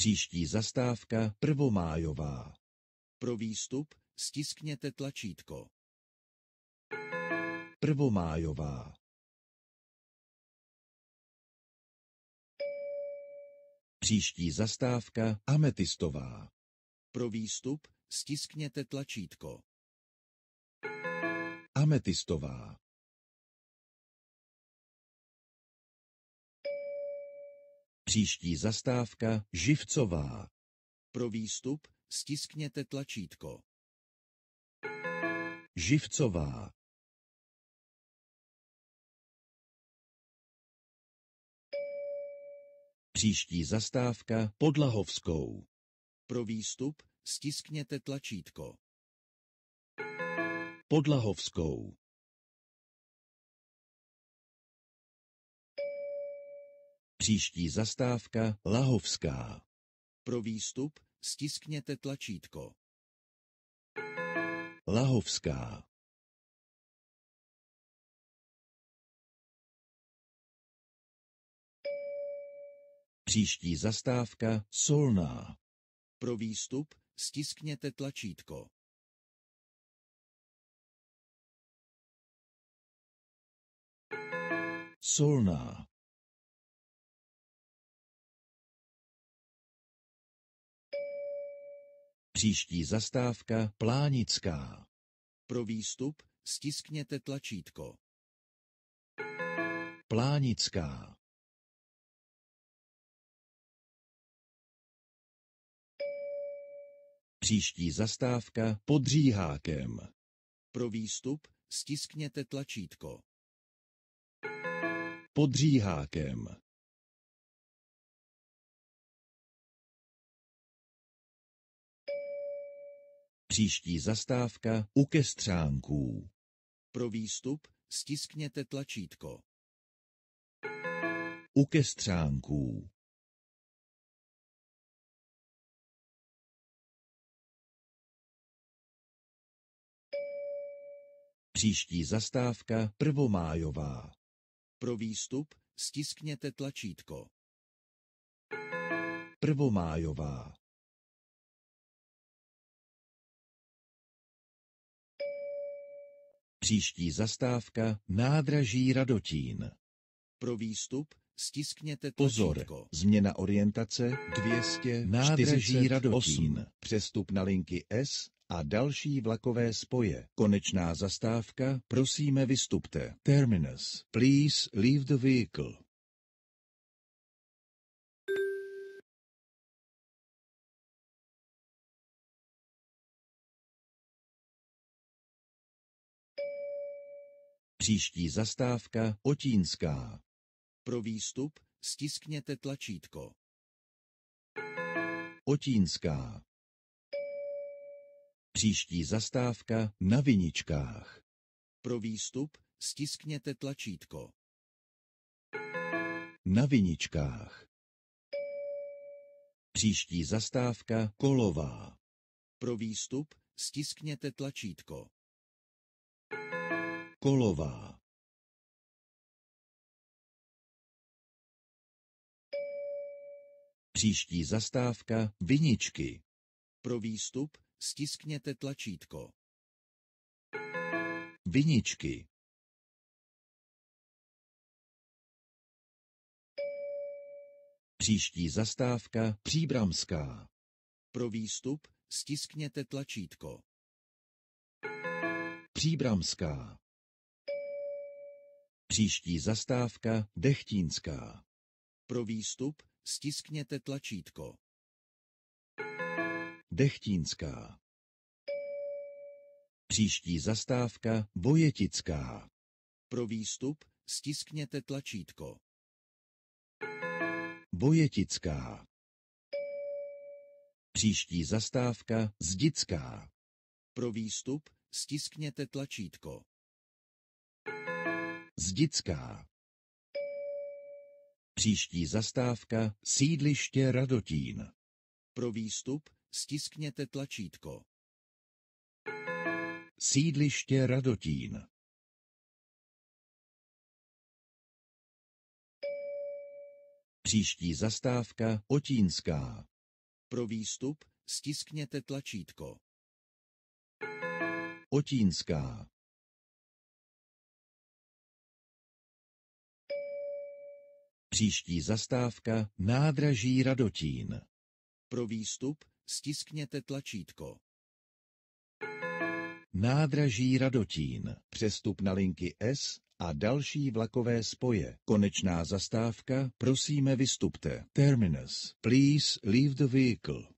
Příští zastávka Prvomájová. Pro výstup stiskněte tlačítko. Prvomájová. Příští zastávka Ametistová. Pro výstup stiskněte tlačítko. Ametistová. Příští zastávka Živcová. Pro výstup stiskněte tlačítko. Živcová. Příští zastávka Podlahovskou. Pro výstup stiskněte tlačítko. Podlahovskou. Příští zastávka Lahovská. Pro výstup stiskněte tlačítko. Lahovská. Příští zastávka Solná. Pro výstup stiskněte tlačítko. Solná. Příští zastávka Plánická. Pro výstup stiskněte tlačítko. Plánická. Příští zastávka Pod Říhákem. Pro výstup stiskněte tlačítko. Pod Říhákem. Příští zastávka U Kestřánků. Pro výstup stiskněte tlačítko. U Kestřánků. Příští zastávka Prvomájová. Pro výstup stiskněte tlačítko. Prvomájová. Příští zastávka Nádraží Radotín. Pro výstup stiskněte tlačítko. Pozor, změna orientace 200 Nádraží Radotín. Přestup na linky S a další vlakové spoje. Konečná zastávka, prosíme vystupte. Terminus, please leave the vehicle. Příští zastávka Otínská. Pro výstup stiskněte tlačítko. Otínská. Příští zastávka Na Viničkách. Pro výstup stiskněte tlačítko. Na Viničkách. Příští zastávka Kolová. Pro výstup stiskněte tlačítko. Kolová. Příští zastávka Viničky. Pro výstup stiskněte tlačítko. Viničky. Příští zastávka Příbramská. Pro výstup stiskněte tlačítko. Příbramská. Příští zastávka Dechtínská. Pro výstup stiskněte tlačítko. Dechtínská. Příští zastávka Vojetická. Pro výstup stiskněte tlačítko. Vojetická. Příští zastávka Zdická. Pro výstup stiskněte tlačítko. Zdická. Příští zastávka Sídliště Radotín. Pro výstup stiskněte tlačítko. Sídliště Radotín. Příští zastávka Otínská. Pro výstup stiskněte tlačítko. Otínská. Příští zastávka nádraží Radotín. Pro výstup stiskněte tlačítko. Nádraží Radotín. Přestup na linky S a další vlakové spoje. Konečná zastávka, prosíme vystupte. Terminus. Please leave the vehicle.